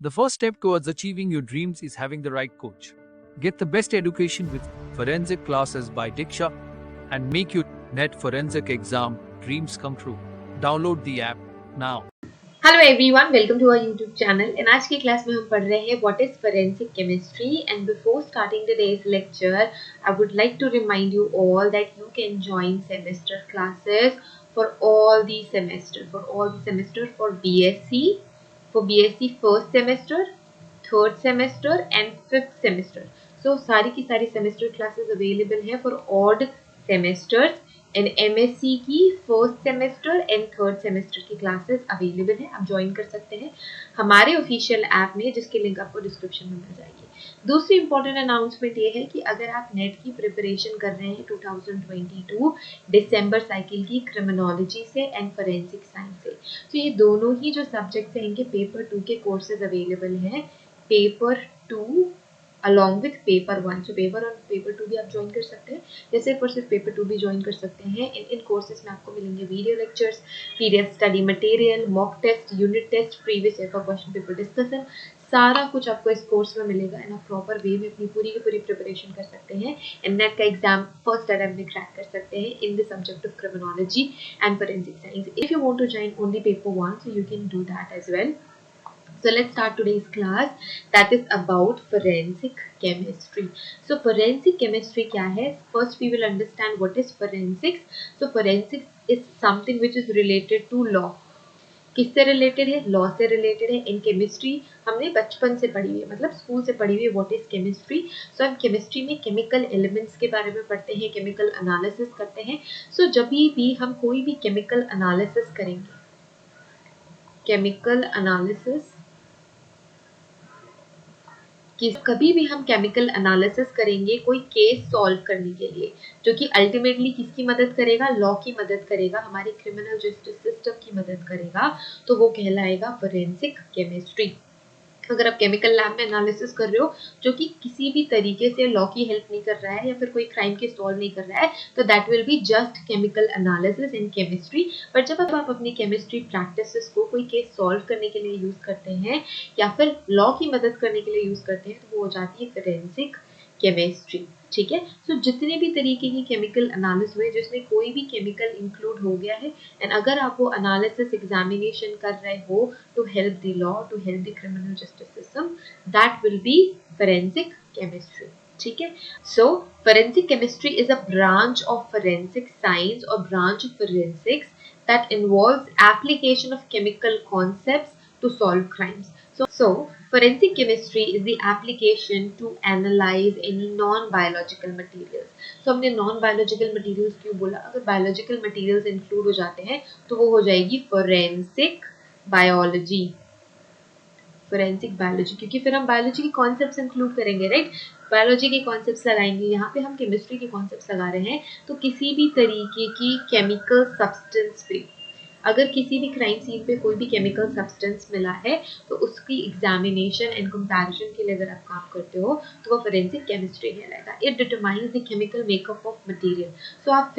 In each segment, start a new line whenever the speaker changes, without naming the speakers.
The first step towards achieving your dreams is having the right coach. Get the best education with forensic classes by Diksha and make your NET forensic exam dreams come true. Download the app now.
Hello everyone, welcome to our YouTube channel. In आज की class में हम पढ़ रहे हैं what is forensic chemistry. And before starting today's lecture I would like to remind you all that you can join semester classes for all the semester for BSc first semester, third semester and fifth semester. So सारी की सारी semester classes available हैं for odd semesters. And MSc की first semester and third semester की classes available है, आप join कर सकते हैं हमारे ऑफिशियल ऐप में, जिसकी लिंक आपको डिस्क्रिप्शन में मिल जाएगी। दूसरी इंपॉर्टेंट अनाउंसमेंट ये है कि अगर आप नेट की प्रिपरेशन कर रहे हैं 2022 दिसंबर साइकिल की क्रिमिनोलॉजी से एंड फोरेंसिक साइंस से, तो ये दोनों ही जो सब्जेक्ट्स हैं इनके पेपर 2 के कोर्सेज अवेलेबल हैं। Paper 2 along with paper 1, so paper और पेपर 2 भी आप ज्वाइन कर सकते हैं। जैसे पर सिर्फ पेपर 2 भी ज्वाइन कर सकते हैं। इन कोर्सेज में आपको मिलेंगे video lectures, PDF study material, mock test, unit test, previous year का क्वेश्चन पेपर डिस्कशन, सारा कुछ आपको इस कोर्स में मिलेगा। एंड आप प्रॉपर वे में अपनी पूरी की पूरी प्रिपरेशन कर सकते हैं एंड नेट का एग्जाम फर्स्ट अटेम्प्ट में क्रैक कर सकते हैं in the subject of criminology and forensic science. If you want to join only paper 1, so you can do that as well. So let's start today's class that is about forensic chemistry. So forensic chemistry क्या है? First we will understand what is forensics. So forensics is something which is related to law. किससे related है? Law से related है। In chemistry हमने बचपन से पढ़ी हुई है, मतलब स्कूल से पढ़ी हुई है व्हाट इज केमिस्ट्री। सो हम केमिस्ट्री में केमिकल एलिमेंट्स के बारे में पढ़ते हैं, केमिकल एनालिसिस करते हैं। सो जब भी हम कोई भी केमिकल एनालिसिस करेंगे, केमिकल एनालिसिस कि कभी भी हम केमिकल एनालिसिस करेंगे कोई केस सॉल्व करने के लिए, जो कि अल्टीमेटली किसकी मदद करेगा? लॉ की मदद करेगा, हमारे क्रिमिनल जस्टिस सिस्टम की मदद करेगा, तो वो कहलाएगा फोरेंसिक केमिस्ट्री। अगर आप केमिकल लैब में एनालिसिस कर रहे हो जो कि किसी भी तरीके से लॉ की हेल्प नहीं कर रहा है या फिर कोई क्राइम के सॉल्व नहीं कर रहा है, तो that will be just chemical analysis in chemistry. पर जब आप अपनी केमिस्ट्री प्रैक्टिसेस को कोई केस सॉल्व करने के लिए यूज करते हैं या फिर लॉ की मदद करने के लिए यूज करते हैं, तो वो हो जाती है फोरेंसिक केमिस्ट्री। ठीक है। सो जितने भी तरीके की केमिकल एनालिसिस हुए जिसमें कोई भी केमिकल इंक्लूड हो गया है, एंड अगर आप वो एनालिसिस एग्जामिनेशन कर रहे हो to help the law, to help the criminal justice system, that will be forensic chemistry. ठीक है। So forensic chemistry is a branch of forensic science और branch of forensics that involves application of chemical concepts to solve crimes. So forensic chemistry is the application to analyze any non-biological materials. So हमने non-biological materials क्यों बोला? अगर biological materials include हो जाते हैं तो वो हो जाएगी forensic biology. फोरेंसिक बायोलॉजी, क्योंकि फिर हम बायोलॉजी के कॉन्सेप्ट्स इंक्लूड करेंगे, राइट? बायोलॉजी के कॉन्सेप्ट्स लगाएंगे, यहाँ पे हम केमिस्ट्री के कॉन्सेप्ट्स लगा रहे हैं। तो किसी भी तरीके की केमिकल सब्सटेंस पे, अगर किसी भी क्राइम सीन पे कोई भी केमिकल सब्सटेंस मिला है, तो उसकी एग्जामिनेशन एंड कंपैरिजन के लिए अगर आप काम करते हो तो वो फोरेंसिक केमिस्ट्री कहलाएगा। It determines the chemical makeup of material. So आप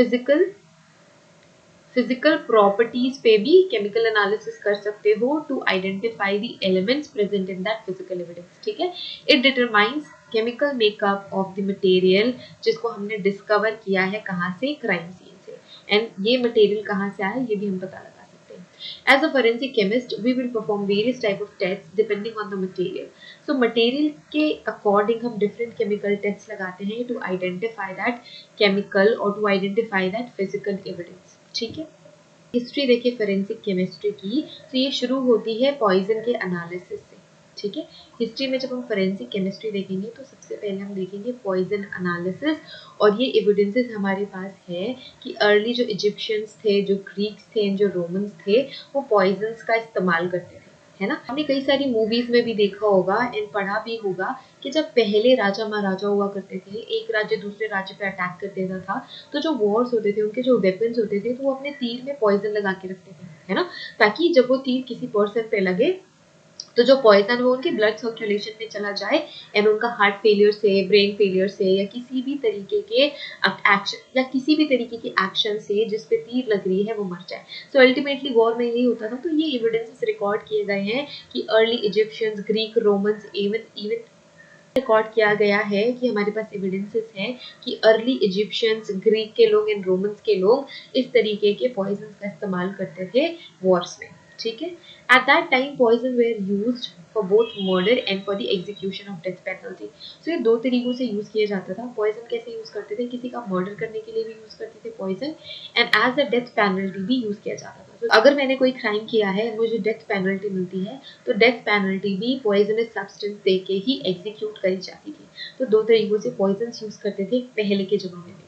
फिजिकल प्रॉपर्टीज पे भी केमिकल एनालिसिस कर सकते हो to identify the elements present in that physical evidence. ठीक है। It determines chemical makeup of the material, जिसको हमने डिस्कवर किया है कहाँ से? क्राइम सीन से। एंड ये मटेरियल कहाँ से आया ये भी हम पता लगा सकते हैं। As a forensic chemist, we will perform various type of tests depending on the material. So material के according हम different chemical tests लगाते हैं to identify that chemical और to identify that physical evidence. ठीक है। हिस्ट्री देखिए forensic chemistry की, तो ये शुरू होती है पॉइजन के एनालिसिस से। ठीक है। हिस्ट्री में जब हम फोरेंसिक केमिस्ट्री देखेंगे तो सबसे पहले हम देखेंगे पॉइजन एनालिसिस, और ये एविडेंसेस हमारे पास है कि अर्ली जो इजिप्शियंस थे, जो ग्रीक्स थे, जो रोमन्स थे, वो पॉइजन्स का इस्तेमाल करते थे, है ना? हमने कई सारी मूवीज में भी देखा होगा एंड पढ़ा भी होगा कि जब पहले राजा महाराजा हुआ करते थे, एक राज्य दूसरे राज्य पे अटैक कर देता था, तो जो वॉर्स होते थे, उनके जो वेपन्स होते थे, तो वो अपने तीर में पॉइजन लगा के रखते थे, है ना? ताकि जब वो तीर किसी पर्सन पे लगे तो जो पॉइजन वो उनके ब्लड सर्कुलेशन में चला जाए एंड उनका हार्ट फेलियर से, ब्रेन फेलियर से या किसी भी तरीके के एक्शन या किसी भी तरीके के एक्शन से जिस पे तीर लग रही है वो मर जाए। सो अल्टीमेटली वॉर में यही होता था। तो ये एविडेंसेस रिकॉर्ड किए गए हैं कि early Egyptians, Greek, Romans, even even record किया गया है कि हमारे पास एविडेंसेस हैं कि अर्ली इजिप्शियंस, ग्रीक के लोग एंड रोमन्स के लोग इस तरीके के पॉइजन का इस्तेमाल करते थे वॉर्स में। ठीक है, at that time poison were used for both murder and for the execution of death penalty. So ये दो तरीकों से यूज किया जाता था। पॉइजन कैसे यूज करते थे, किसी का मर्डर करने के लिए भी यूज करते थे poison, and as a death penalty भी यूज किया जाता था। तो अगर मैंने कोई क्राइम किया है मुझे डेथ पेनल्टी मिलती है तो डेथ पेनल्टी भी पॉइजनस सब्सटेंस दे के ही एग्जीक्यूट करी जाती थी। तो दो तरीकों से पॉइजन यूज करते थे पहले के जमाने में।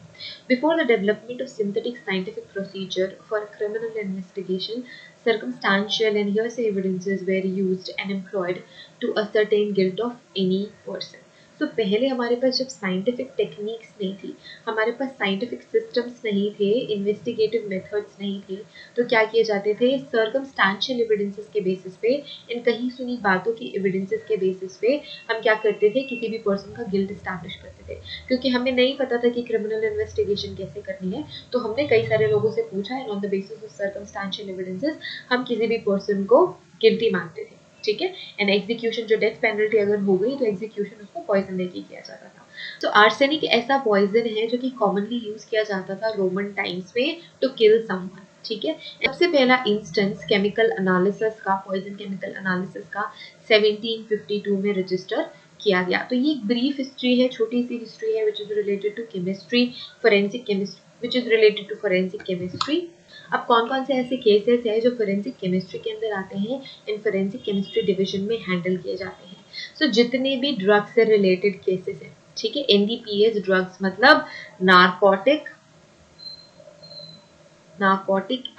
Before the development of synthetic scientific procedure for criminal investigation, circumstantial and hearsay evidences were used and employed to ascertain guilt of any person. तो पहले हमारे पास जब साइंटिफिक टेक्निक्स नहीं थी, हमारे पास साइंटिफिक सिस्टम्स नहीं थे, इन्वेस्टिगेटिव मेथड्स नहीं थे, तो क्या किए जाते थे, सर्कमस्टांशियल एविडेंसेस के बेसिस पे, इन कहीं सुनी बातों की एविडेंसेस के बेसिस पे हम क्या करते थे, किसी भी पर्सन का गिल्ट स्टैब्लिश करते थे। क्योंकि हमें नहीं पता था कि क्रिमिनल इन्वेस्टिगेशन कैसे करनी है, तो हमने कई सारे लोगों से पूछा and on the basis of circumstantial evidences हम किसी भी पर्सन को गिल्टी मानते थे। ठीक है, एंड एग्जीक्यूशन, जो डेथ पेनल्टी अगर हो गई तो एग्जीक्यूशन उसको पॉइजन देके किया जाता था। तो आर्सेनिक ऐसा पॉइजन है जो कि कॉमनली यूज किया जाता था रोमन टाइम्स में टू किल समवन। ठीक है, सबसे पहला इंस्टेंस केमिकल एनालिसिस का, पॉइजन केमिकल एनालिसिस का 1752 में रजिस्टर किया गया। तो ये एक ब्रीफ हिस्ट्री है, छोटी सी हिस्ट्री है which is related to chemistry, forensic chemistry, which is related to forensic chemistry. अब कौन कौन से ऐसे केसेस हैं जो फोरेंसिक केमिस्ट्री के अंदर आते हैं, इन फोरेंसिक केमिस्ट्री डिवीजन में हैंडल किए जाते हैं। सो जितने भी ड्रग्स से रिलेटेड केसेस हैं, ठीक है, एनडीपीएस ड्रग्स मतलब narcotic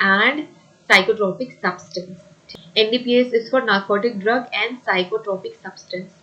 and psychotropic substance. NDPS is for narcotic drug and psychotropic substance,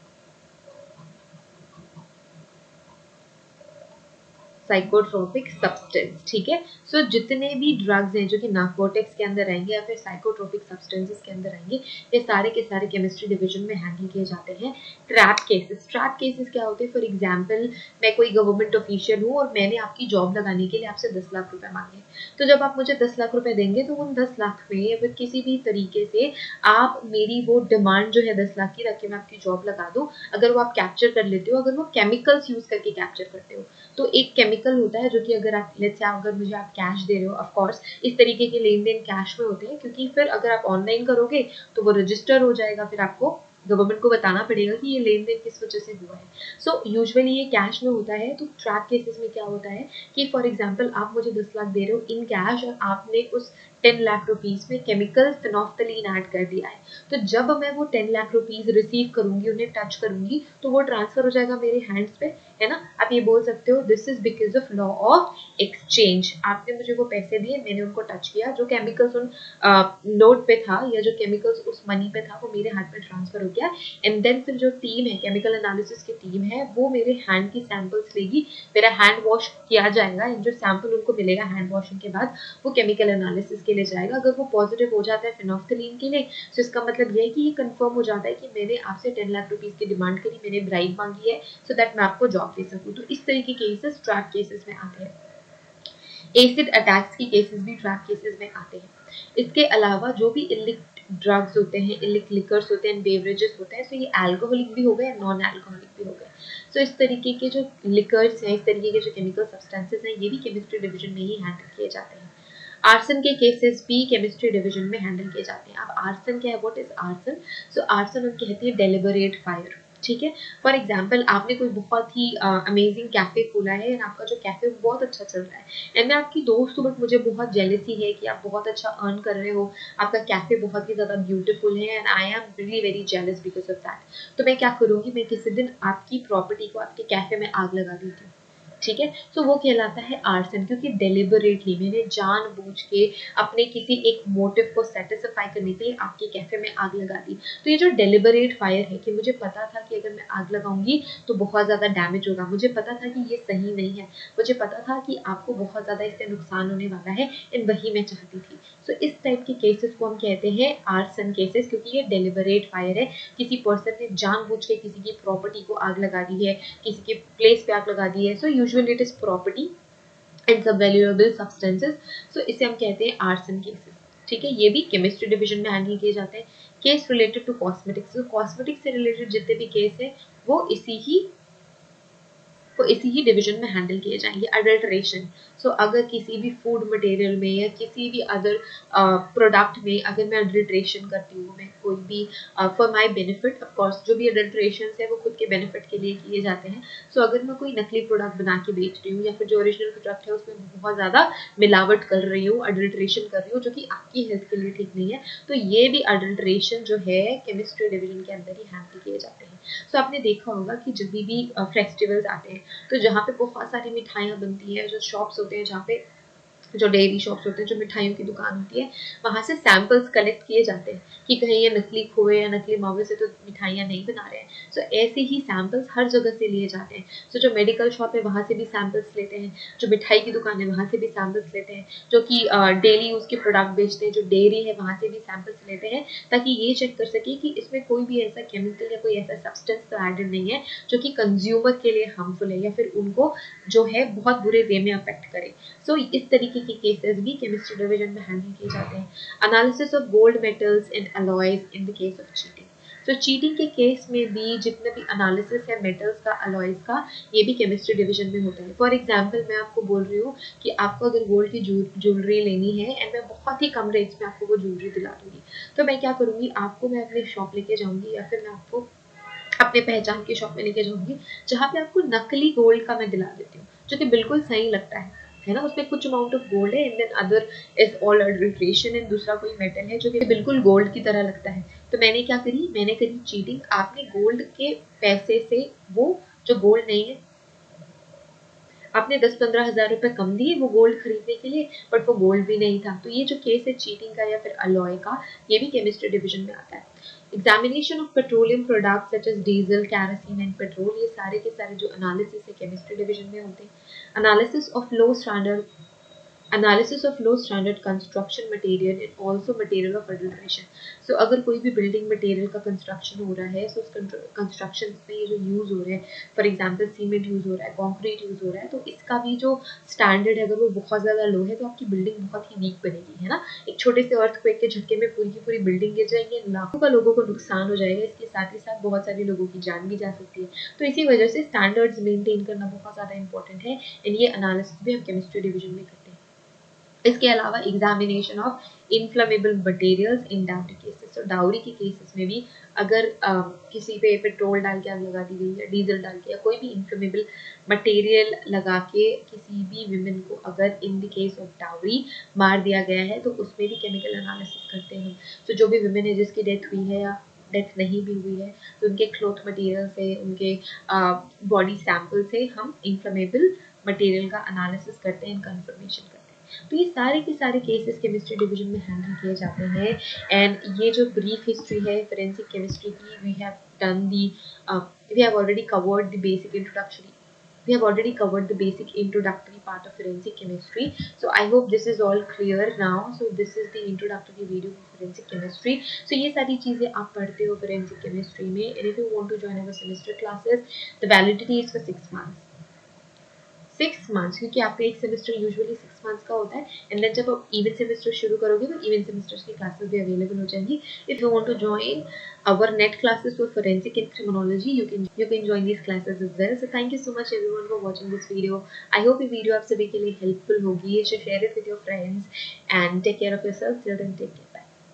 psychotropic substance. ठीक है, सो जितने भी ड्रग्स हैं जो कि नार्कोटिक्स के अंदर आएंगे या फिर साइकोट्रोपिक सब्सटेंसेस के अंदर आएंगे, ये सारे के सारे केमिस्ट्री डिवीजन में हैंडल किए जाते हैं। ट्रैप केसेस, ट्रैप केसेस क्या होते हैं, फॉर एग्जांपल मैं कोई गवर्नमेंट ऑफिशियल हूँ और मैंने आपकी जॉब लगाने के लिए आपसे 10 लाख रुपए मांगे। तो जब आप मुझे 10 लाख रुपए देंगे तो उन 10 लाख में फिर किसी भी तरीके से आप मेरी वो डिमांड जो है 10 लाख की, ताकि मैं आपकी जॉब लगा दूं, अगर वो आप कैप्चर कर लेते हो, अगर वो केमिकल्स यूज करके कैप्चर करते हो, तो एक केमिकल होता है जो कि अगर आप लेट्स से अगर मुझे आप कैश दे रहे हो, ऑफ कोर्स इस तरीके के लेन देन कैश में होते हैं, क्योंकि फिर अगर आप ऑनलाइन करोगे तो वो रजिस्टर हो जाएगा, फिर आपको गवर्नमेंट को बताना पड़ेगा कि ये लेन देन किस वजह से हुआ है। सो यूजुअली ये कैश में होता है। तो ट्रैप केसेस में क्या होता है कि फॉर एग्जांपल आप मुझे 10 लाख दे रहे हो इन कैश और आपने उस 10 लाख रुपीज में केमिकल फिनोफ्थलीन ऐड कर दिया है, तो जब मैं वो 10 लाख रुपीज रिसीव करूंगी, उन्हें टच करूंगी, तो वो ट्रांसफर हो जाएगा मेरे हैंड्स पे, है ना। आप ये बोल सकते हो this is because of law of exchange. आपने मुझे वो पैसे दिए, मैंने उनको टच किया, जो केमिकल्स उन नोट पे था या जो केमिकल्स उस मनी पे था वो मेरे हाथ में ट्रांसफर हो गया। एंड देन फिर जो टीम है, केमिकल एनालिसिस की टीम है, वो मेरे हैंड की सैंपल्स लेगी, मेरा हैंड वॉश किया जाएगा एंड जो सैंपल उनको मिलेगा हैंड वॉशिंग के बाद वो केमिकल एनालिसिस के लिए जाएगा। अगर वो पॉजिटिव हो जाता है फिनोफ्थलीन के लिए, तो इसका मतलब ये है कि ये कंफर्म हो जाता है कि मैंने आपसे 10 लाख रुपीज की डिमांड करी, मैंने ब्राइब मांगी है सो दैट मैं आपको जॉब दे सकूं। तो इस तरह के केसेस ट्रैप केसेस में आते हैं। एसिड अटैक्स की केसेस भी ट्रैप केसेस में आते हैं। इसके अलावा जो भी इलिक्ट ड्रग्स होते हैं, इलिक्ट लिकर्स होते हैं, बेवरेजेस होते हैं, तो ये अल्कोहलिक भी हो गए, नॉन अल्कोहलिक भी हो गए। सो इस तरीके के जो लिकर्स हैं, इस तरीके के जो केमिकल सब्सटेंसेस हैं, ये भी केमिस्ट्री डिवीजन में ही हैंडल किए जाते हैं। आर्सन के केसेस भी केमिस्ट्री डिवीजन में हैंडल किए जाते हैं। अब आर्सन क्या है, what is arson? So arson हम कहते हैं डेलिबरेट फायर। ठीक है, फॉर एग्जाम्पल आपने कोई बहुत ही अमेजिंग कैफे खोला है एंड आपका जो कैफे बहुत अच्छा चल रहा है एंड मैं आपकी दोस्त हूँ, बट मुझे बहुत जेलसी है कि आप बहुत अच्छा अर्न कर रहे हो, आपका कैफे बहुत ही ज्यादा ब्यूटीफुल है and I am really very jealous because of that. तो मैं क्या करूंगी, मैं किसी दिन आपकी प्रॉपर्टी को, आपके कैफे में आग लगा देती हूँ। ठीक है। सो वो कहलाता है आर्सन, क्योंकि डेलिबरेटली मैंने जानबूझ के अपने किसी एक मोटिव को सेटिस्फाई करने के लिए आपके कैफे में आग लगा दी। तो ये जो डेलिबरेट फायर है कि मुझे पता था कि अगर मैं आग लगाऊंगी तो बहुत ज़्यादा डैमेज होगा, मुझे पता था कि ये सही नहीं है, मुझे पता था कि आपको बहुत ज़्यादा इससे नुकसान होने वाला है, एंड वही मैं चाहती थी। सो इस टाइप के केसेस को हम कहते हैं आर्सन केसेस, क्योंकि ये डेलिबरेट फायर है, किसी पर्सन ने जानबूझ के किसी की प्रॉपर्टी को आग लगा दी है, किसी के प्लेस पे आग लगा दी है। So usually it is property and सब वैल्यूएबल सब्सटेंसेस। सो इसे हम कहते हैं आर्सन केसेस। ठीक है, ये भी केमिस्ट्री डिवीजन में हैंडल किए जाते हैं। केस रिलेटेड टू कॉस्मेटिक्स, तो कॉस्मेटिक्स से रिलेटेड जितने भी केस है वो इसी ही डिवीजन में हैंडल किए जाएंगे। अडल्ट्रेशन, सो अगर किसी भी फूड मटेरियल में या किसी भी अदर प्रोडक्ट में अगर मैं अडल्ट्रेशन करती हूँ, मैं कोई भी for my benefit, of course जो भी अडल्ट्रेशन है वो खुद के बेनिफिट के लिए किए जाते हैं। सो अगर मैं कोई नकली प्रोडक्ट बना के बेच रही हूँ या फिर जो ओरिजिनल प्रोडक्ट है उसमें बहुत ज़्यादा मिलावट कर रही हूँ, अडल्ट्रेशन कर रही हूँ, जो कि आपकी हेल्थ के लिए ठीक नहीं है, तो ये भी अडल्ट्रेशन जो है केमिस्ट्री डिवीजन के अंदर ही हैंडल किए जाते हैं। सो आपने देखा होगा कि जब भी फेस्टिवल्स आते हैं तो जहाँ पे बहुत सारी मिठाइयाँ बनती है, जो शॉप्स होते हैं, जहाँ पे जो डेयरी शॉप्स होते हैं, जो मिठाइयों की दुकान होती है, वहाँ से सैंपल्स कलेक्ट किए जाते हैं कि कहीं ये नकली खोए या नकली मावे से तो मिठाइयाँ नहीं बना रहे हैं। सो ऐसे ही सैंपल्स हर जगह से लिए जाते हैं। सो जो मेडिकल शॉप है वहाँ से भी सैंपल्स लेते हैं, जो मिठाई की दुकान है वहाँ से भी सैंपल्स लेते हैं, जो कि डेली यूज़ के प्रोडक्ट बेचते हैं, जो डेयरी है वहाँ से भी सैंपल्स लेते हैं, ताकि ये चेक कर सके कि इसमें कोई भी ऐसा केमिकल या कोई ऐसा सब्सटेंस तो एडेड नहीं है जो कि कंज्यूमर के लिए हार्मफुल है या फिर उनको जो है बहुत बुरे वे में अफेक्ट करे। सो इस तरीके के केसेस भी केमिस्ट्री डिवीजन में हैंडल किए जाते हैं। Analysis of gold metals and alloys in the case of cheating, तो चीटिंग के केस में भी जितने भी एनालिसिस है मेटल्स का, अलॉयज का, ये भी केमिस्ट्री डिवीजन में होता है। फॉर एग्जांपल मैं आपको बोल रही हूँ कि आपको अगर गोल्ड की ज्वेलरी लेनी है एंड मैं बहुत ही कम रेट्स में आपको वो ज्वेलरी दिला दूंगी, तो मैं क्या करूँगी, आपको मैं अपने शॉप लेके जाऊँगी या फिर मैं आपको अपने पहचान की शॉप में लेके जाऊंगी, जहाँ पे आपको नकली गोल्ड का मैं दिला देती हूँ, जो कि बिल्कुल सही लगता है ना, उसमें कुछ अमाउंट ऑफ गोल्ड है and then other is all adulteration, and दूसरा कोई मेटल है जो कि बिल्कुल गोल्ड की तरह लगता है। तो मैंने क्या करी, मैंने करी चीटिंग। आपने गोल्ड के पैसे से वो जो गोल्ड नहीं है, आपने 10-15 हज़ार रुपए कम दिए वो गोल्ड खरीदने के लिए, बट वो गोल्ड भी नहीं था। तो ये जो केस है चीटिंग का या फिर अलॉय का, ये भी केमिस्ट्री डिवीजन में आता है। Examination of petroleum products such as diesel, kerosene and petrol, ये सारे के सारे जो एनालिसिस है केमिस्ट्री डिवीजन में होते हैं। Analysis of low standard, analysis of low standard construction material and also material of adulteration. So अगर कोई भी बिल्डिंग मटेरियल का कंस्ट्रक्शन हो रहा है, सो उस कंस्ट्रक्शन में ये जो यूज़ हो रहा है, फॉर एग्जांपल सीमेंट यूज़ हो रहा है, कंक्रीट यूज़ हो रहा है, तो इसका भी जो स्टैंडर्ड है अगर वो बहुत ज़्यादा लो है तो आपकी बिल्डिंग बहुत ही वीक बनेगी, है ना। एक छोटे से अर्थक्वेक के झटके में पूरी की पूरी बिल्डिंग गिर जाएगी, लाखों का लोगों को नुकसान हो जाएगा, इसके साथ ही साथ बहुत सारे लोगों की जान भी जा सकती है। तो इसी वजह से स्टैंडर्ड्स मेंटेन करना बहुत ज़्यादा इंपॉर्टेंट है, एंड ये एनालिसिस भी हम केमिस्ट्री डिवीजन में करते हैं। इसके अलावा examination of inflammable materials in dowry cases, तो डाउरी के केसेस में भी अगर किसी पे पेट्रोल डाल के आग लगा दी गई या डीजल डाल के या कोई भी इनफ्लेमेबल मटेरियल लगा के किसी भी विमेन को अगर in the case of dowry मार दिया गया है, तो उसमें भी केमिकल एनालिसिस करते हैं। तो जो भी विमेन है जिसकी डेथ हुई है या डेथ नहीं भी हुई है, तो उनके क्लोथ मटेरियल से, उनके बॉडी सैंपल से हम इनफ्लेमेबल मटेरियल का एनालिसिस करते हैं, कंफर्मेशन करते हैं। तो ये सारे के सारे केसेस केमिस्ट्री डिवीजन में हैंडल किए जाते हैं। एंड ये जो ब्रीफ हिस्ट्री है फोरेंसिक केमिस्ट्री की, we have done the we have already covered the basic introductory we have already covered the basic introductory part of forensic chemistry. So I hope this is all clear now. So this is the introductory video for forensic chemistry. So ये सारी चीजें आप पढ़ते हो forensic chemistry में, and if you want to join our semester classes, the validity is for 6 months. 6 months, क्योंकि आपका एक सेमेस्टर यूजुअली 6 मंथ्स का होता है, एंड देन जब आप इवन सेमेस्टर शुरू करोगे तो इवन सेमेस्टर्स की क्लासेस भी अवेलेबल हो जाएंगी। If you want to join our net classes for forensic and criminology, you can join these classes as well. So thank you so much everyone for watching this video. I hope ये video आप सभी के लिए helpful होगी। So share it with your friends and take care of yourself. Till then, take care.